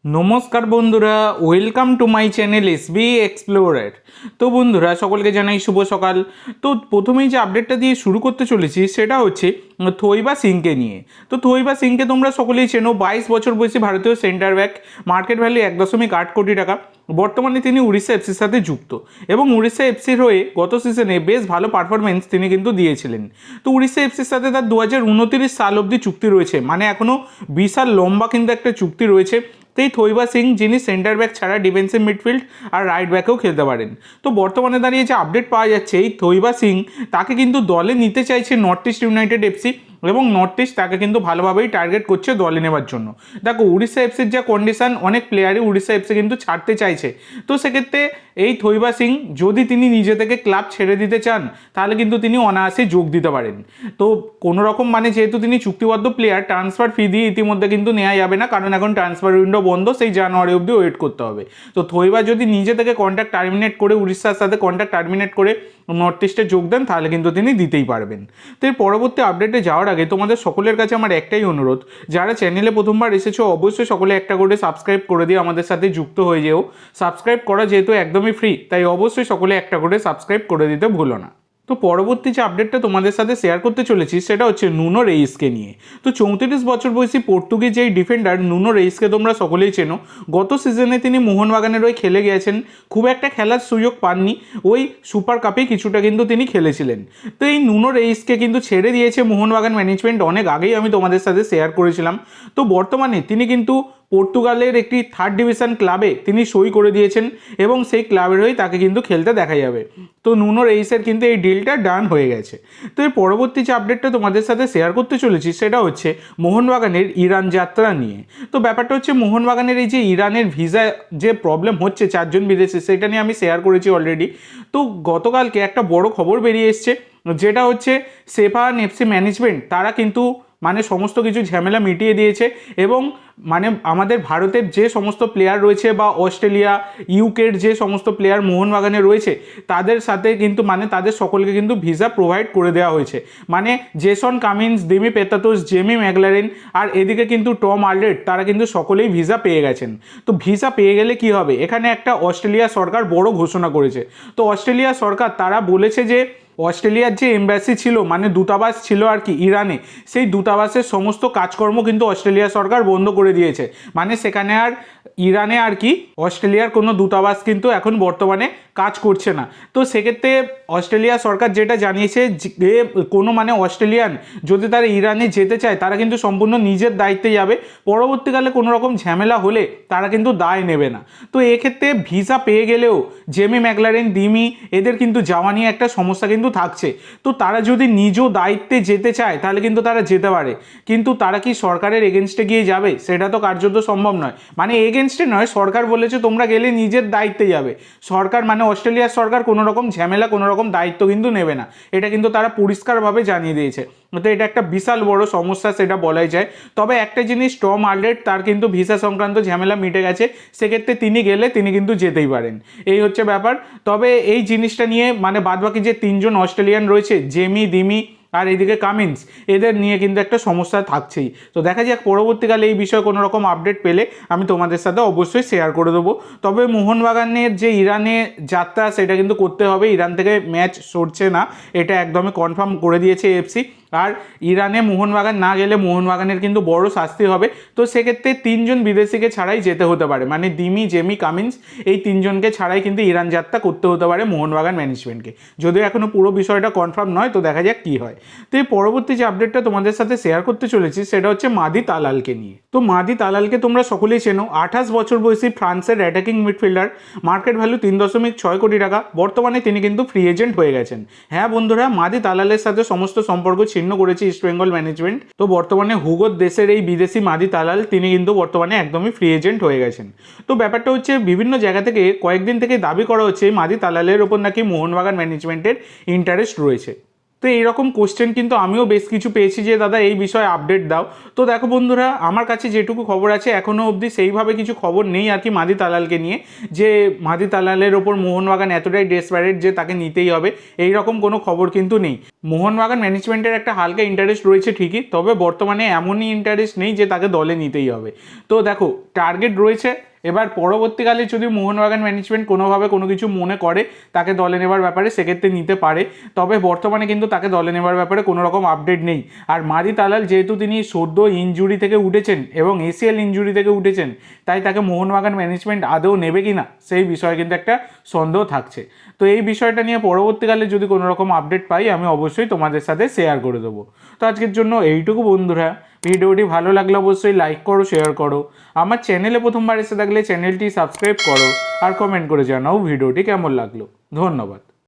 নমস্কার বন্ধুরা, welcome to my channel SB explorer. তো বন্ধুরা, সকলকে জানাই শুভ সকাল। তো প্রথমেই যে আপডেটটা দিয়ে শুরু করতে চলেছি সেটা হচ্ছে থৈবা সিংকে নিয়ে। তো থৈবা সিংকে তোমরা সকলেই চেনো, 22 বছর বয়সী ভারতীয় সেন্টার ব্যাক, মার্কেট ভ্যালু 1.8 কোটি টাকা। বর্তমানে তিনি উড়িষ্যা এফসির সাথে যুক্ত এবং উড়িষ্যা এফসির হয়ে গত সিজনে বেশ ভালো পারফরমেন্স তিনি কিন্তু দিয়েছিলেন। তো উড়িষ্যা এফসির সাথে তার 2029 সাল অবধি চুক্তি রয়েছে, মানে এখনও বিশাল লম্বা কিন্তু একটা চুক্তি রয়েছে। তো এই থৈবা সিং, যিনি সেন্টার ব্যাক ছাড়া ডিফেন্সিভ মিডফিল্ড আর রাইট ব্যাকেও খেলতে পারেন। তো বর্তমানে দাঁড়িয়ে যে আপডেট পাওয়া যাচ্ছে, এই থৈবা সিং তাকে কিন্তু দলে নিতে চাইছে নর্থ ইস্ট ইউনাইটেড এফসি, এবং নর্থ ইস্ট তাকে কিন্তু ভালোভাবেই টার্গেট করছে দলে নেওয়ার জন্য। দেখো, উড়িষ্যা এফসির যা কন্ডিশন, অনেক প্লেয়ারই উড়িষ্যা এফসি কিন্তু ছাড়তে চাইছে। তো সেক্ষেত্রে এই থৈবা সিং যদি তিনি নিজে থেকে ক্লাব ছেড়ে দিতে চান, তাহলে কিন্তু তিনি অনায়াসে যোগ দিতে পারেন। তো কোনো রকম, মানে যেহেতু তিনি চুক্তিবদ্ধ প্লেয়ার, ট্রান্সফার ফি দিয়ে ইতিমধ্যে কিন্তু নেওয়া যাবে না, কারণ এখন ট্রান্সফার উইন্ডো বন্ধ, সেই জানুয়ারি অবধি ওয়েট করতে হবে। তো থৈবা যদি নিজে থেকে কন্ট্যাক্ট টার্মিনেট করে, উড়িষ্যার সাথে কন্ট্যাক্ট টার্মিনেট করে নর্থ ইস্টে যোগ দেন, তাহলে কিন্তু তিনি দিতেই পারবেন। তো এর পরবর্তী আপডেটে যাওয়ার আগে তোমাদের সকলের কাছে আমার একটাই অনুরোধ, যারা চ্যানেলে প্রথমবার এসেছো অবশ্যই সকলে একটা করে সাবস্ক্রাইব করে দিয়ে আমাদের সাথে যুক্ত হয়ে যেও। সাবস্ক্রাইব করা যেহেতু একদমই ফ্রি, তাই অবশ্যই সকলে একটা করে সাবস্ক্রাইব করে দিতে ভুলো না। তো পরবর্তী যে আপডেটটা তোমাদের সাথে শেয়ার করতে চলেছি সেটা হচ্ছে নুনো রেইসকে নিয়ে। তো 34 বছর বয়সী পর্তুগিজ এই ডিফেন্ডার নুনো রেইসকে তোমরা সকলেই চেনো। গত সিজনে তিনি মোহনবাগানের হয়ে খেলে গিয়েছেন, খুব একটা খেলার সুযোগ পাননি, ওই সুপার কাপে কিছুটা কিন্তু তিনি খেলেছিলেন। তো এই নুনো রেইসকে কিন্তু ছেড়ে দিয়েছে মোহনবাগান ম্যানেজমেন্ট, অনেক আগেই আমি তোমাদের সাথে শেয়ার করেছিলাম। তো বর্তমানে তিনি কিন্তু পর্তুগালের একটি থার্ড ডিভিশন ক্লাবে তিনি সই করে দিয়েছেন, এবং সেই ক্লাবের হয়েই তাকে কিন্তু খেলতে দেখা যাবে। তো নুনো রেইসের কিন্তু এই ডিলটা ডান হয়ে গেছে। তো এর পরবর্তী যে আপডেটটা তোমাদের সাথে শেয়ার করতে চলেছি সেটা হচ্ছে মোহনবাগানের ইরান যাত্রা নিয়ে। তো ব্যাপারটা হচ্ছে, মোহনবাগানের এই যে ইরানের ভিসা যে প্রবলেম হচ্ছে 4 জন বিদেশি, সেটা নিয়ে আমি শেয়ার করেছি অলরেডি। তো গতকালকে একটা বড় খবর বেরিয়ে এসছে, যেটা হচ্ছে সেফান এফসি ম্যানেজমেন্ট তারা কিন্তু মানে সমস্ত কিছু ঝামেলা মিটিয়ে দিয়েছে, এবং মানে আমাদের ভারতের যে সমস্ত প্লেয়ার রয়েছে বা অস্ট্রেলিয়া, ইউকের যে সমস্ত প্লেয়ার মোহনবাগানে রয়েছে, তাদের সাথে কিন্তু মানে তাদের সকলকে কিন্তু ভিসা প্রোভাইড করে দেওয়া হয়েছে। মানে Jason Cummings, Dimi Petratos, Jamie Maclaren আর এদিকে কিন্তু টম আলড্রেড, তারা কিন্তু সকলেই ভিসা পেয়ে গেছেন। তো ভিসা পেয়ে গেলে কি হবে, এখানে একটা অস্ট্রেলিয়া সরকার বড় ঘোষণা করেছে। তো অস্ট্রেলিয়া সরকার তারা বলেছে যে অস্ট্রেলিয়ার যে এম্বাসি ছিল, মানে দূতাবাস ছিল আর কি ইরানে, সেই দূতাবাসের সমস্ত কাজকর্ম কিন্তু অস্ট্রেলিয়া সরকার বন্ধ করে দিয়েছে। মানে সেখানে আর ইরানে আর কি অস্ট্রেলিয়ার কোনো দূতাবাস কিন্তু এখন বর্তমানে কাজ করছে না। তো সেক্ষেত্রে অস্ট্রেলিয়া সরকার যেটা জানিয়েছে যে কোনো মানে অস্ট্রেলিয়ান যদি তারা ইরানে যেতে চায়, তারা কিন্তু সম্পূর্ণ নিজের দায়িত্বে যাবে, পরবর্তীকালে কোনো রকম ঝামেলা হলে তারা কিন্তু দায় নেবে না। তো এক্ষেত্রে ভিসা পেয়ে গেলেও জেমি ম্যাকলারেন, দিমি, এদের কিন্তু যাওয়া নিয়ে একটা সমস্যা কিন্তু থাকছে। তো তারা যদি নিজ দায়িত্বে যেতে চায় তাহলে কিন্তু তারা যেতে পারে, কিন্তু তারা কি সরকারের এগেনস্টে গিয়ে যাবে, সেটা তো কার্যত সম্ভব নয়। মানে এগেনস্টে নয়, সরকার বলেছে তোমরা গেলে নিজের দায়িত্বে যাবে। সরকার মানে অস্ট্রেলিয়ার সরকার কোনো রকম ঝামেলা, কোনো রকম দায়িত্ব কিন্তু নেবে না, এটা কিন্তু তারা পরিষ্কারভাবে জানিয়ে দিয়েছে। তো এটা একটা বিশাল বড় সমস্যা, সেটা বলাই যায়। তবে একটা জিনিস, টম আলড্রেড তার কিন্তু ভিসা সংক্রান্ত ঝামেলা মিটে গেছে, সেক্ষেত্রে তিনি গেলে তিনি কিন্তু যেতেই পারেন, এই হচ্ছে ব্যাপার। তবে এই জিনিসটা নিয়ে মানে বাদবাকি যে 3 জন অস্ট্রেলিয়ান রয়েছে, জেমি, দিমি আর এইদিকে কামিন্স, এদের নিয়ে কিন্তু একটা সমস্যা থাকছেই। তো দেখা যাক পরবর্তীকালে এই বিষয়ে কোনো রকম আপডেট পেলে আমি তোমাদের সাথে অবশ্যই শেয়ার করে দেবো। তবে মোহনবাগানের যে ইরানে যাত্রা, সেটা কিন্তু করতে হবে, ইরান থেকে ম্যাচ সরছে না, এটা একদমই কনফার্ম করে দিয়েছে এফসি। আর ইরানে মোহনবাগান না গেলে মোহনবাগানের কিন্তু বড় শাস্তি হবে। তো সেক্ষেত্রে 3 জন বিদেশিকে ছাড়াই যেতে হতে পারে, মানে দিমি, জেমি, কামিন্স, এই 3 জনকে ছাড়াই কিন্তু ইরান যাত্রা করতে হতে পারে মোহনবাগান ম্যানেজমেন্টকে, যদিও এখনও পুরো বিষয়টা কনফার্ম নয়। তো দেখা যাক কী হয়। তো এই পরবর্তী যে আপডেটটা তোমাদের সাথে শেয়ার করতে চলেছি সেটা হচ্ছে মাদি তালালকে নিয়ে। তো মাদি তালালকে তোমরা সকলেই চেনো, 28 বছর বয়সী ফ্রান্সের অ্যাটাকিং মিডফিল্ডার, মার্কেট ভ্যালু 3.6 কোটি টাকা। বর্তমানে তিনি কিন্তু ফ্রি এজেন্ট হয়ে গেছেন। হ্যাঁ বন্ধুরা, মাদি তালালের সাথে সমস্ত সম্পর্ক ছিন্ন করেছে ইস্ট বেঙ্গল ম্যানেজমেন্ট। তো বর্তমানে হুগোর দেশের এই বিদেশি মাদি তালাল, তিনি কিন্তু বর্তমানে একদমই ফ্রি এজেন্ট হয়ে গেছেন। তো ব্যাপারটা হচ্ছে, বিভিন্ন জায়গা থেকে কয়েকদিন থেকে দাবি করা হচ্ছে মাদি তালালের ওপর নাকি মোহনবাগান ম্যানেজমেন্টের ইন্টারেস্ট রয়েছে। তো এইরকম কোশ্চেন কিন্তু আমিও বেশ কিছু পেয়েছি যে দাদা এই বিষয়ে আপডেট দাও। তো দেখো বন্ধুরা, আমার কাছে যেটুকু খবর আছে এখনও অবধি সেইভাবে কিছু খবর নেই আর কি মাদি তালালকে নিয়ে, যে মাদি তালালের ওপর মোহনবাগান এতটাই ডেসপারেট যে তাকে নিতেই হবে, এই রকম কোনো খবর কিন্তু নেই। মোহনবাগান ম্যানেজমেন্টের একটা হালকা ইন্টারেস্ট রয়েছে ঠিকই, তবে বর্তমানে এমনই ইন্টারেস্ট নেই যে তাকে দলে নিতেই হবে। তো দেখো, টার্গেট রয়েছে, এবার পরবর্তীকালে যদি মোহনবাগান ম্যানেজমেন্ট কোনোভাবে কোনো কিছু মনে করে তাকে দলে নেবার ব্যাপারে, সেক্ষেত্রে নিতে পারে। তবে বর্তমানে কিন্তু তাকে দলে নেবার ব্যাপারে কোনো রকম আপডেট নেই। আর মাদি তালাল যেহেতু তিনি সদ্য ইনজুরি থেকে উঠেছেন এবং এসিএল ইনজুরি থেকে উঠেছেন, তাই তাকে মোহনবাগান ম্যানেজমেন্ট আদৌ নেবে কি না সেই বিষয়ে কিন্তু একটা সন্দেহ থাকছে। তো এই বিষয়টা নিয়ে পরবর্তীকালে যদি কোনো রকম আপডেট পাই আমি অবশ্যই তোমাদের সাথে শেয়ার করে দেবো। তো আজকের জন্য এইটুকু বন্ধুরা, ভিডিওটি ভালো লাগলে অবশ্যই লাইক করো, শেয়ার করো। আমার চ্যানেলে প্রথমবার এসে থাকলে চ্যানেলটি সাবস্ক্রাইব করো আর কমেন্ট করে জানাও ভিডিওটি কেমন লাগলো। ধন্যবাদ।